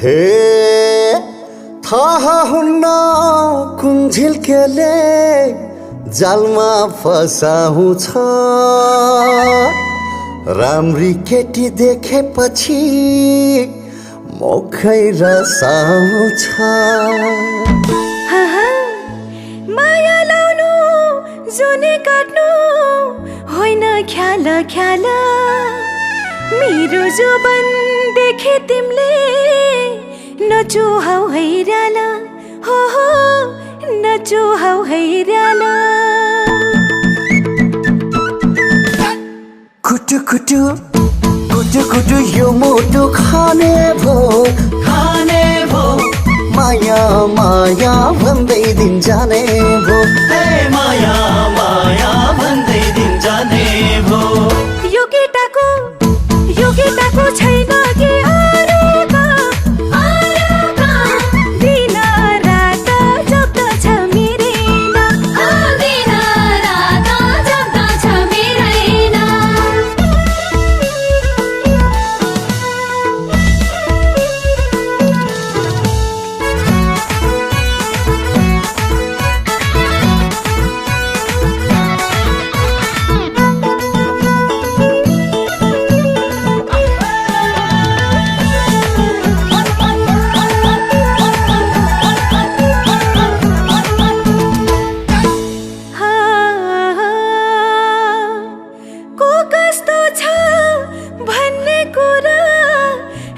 हे थाहा हुन्न कुन झिल्केले जालमा फसाउँछ राम्री केटी देखेपछि मुखै रसाउँछ माया लाउनु जुनी काट्नु होइन ख्याल ख्याल मेरो जुबन देखे तिमीले नचुहाउ हैराल हो नचुहाउ हैराल कुटु कुटु कुटु कुटु यो मोटो खाने भो माया माया भन्दै दिन जाने भो माया माया भन्दै दिन जाने भो यो केटाको छैन कि अरूको दिन रात जप्दछ मेरै नाम दिन रात जप्दछ मेरै नाम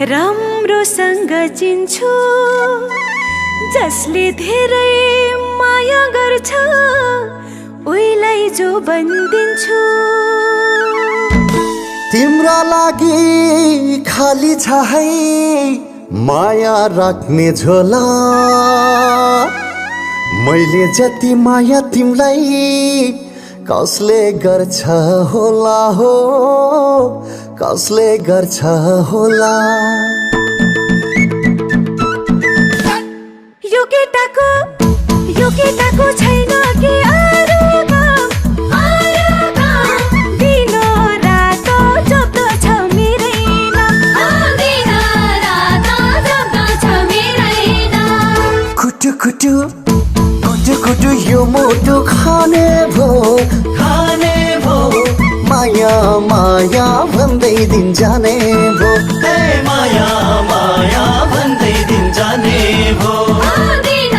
राम्रोसँग चिन्छु जसले धेरै माया गर्छ उहीलाई जो बन्दिन्छु तिम्रा लागि खाली छ है माया राख्ने झोला मैले जति माया तिमीलाई कसले गर्छ होला हो कसले गर्छ होला यो केटाको छैन कि अरूको दिन रात जप्दछ मेरै नाम दिन रात जप्दछ मेरै नाम कुटु कुटु कुटु कुटु यो मोटो खाने भो माया माया भन्दै दिन जाने भो माया माया भन्दै दिन जाने भो दिन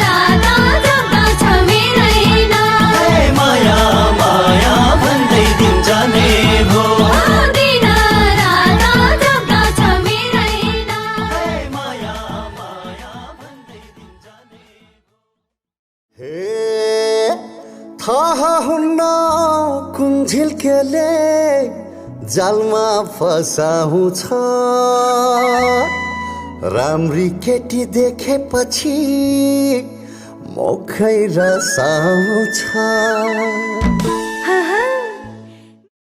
रात जप्दछ मेरै नाम माया माया भन्दै दिन जाने भो दिन रात जप्दछ मेरै नाम माया माया भन्दै दिन जाने हे थाहा हुन्न कुन झिल्केले जालमा फसाउँछ राम्री केटी देखेपछि मुखै रसाउँछ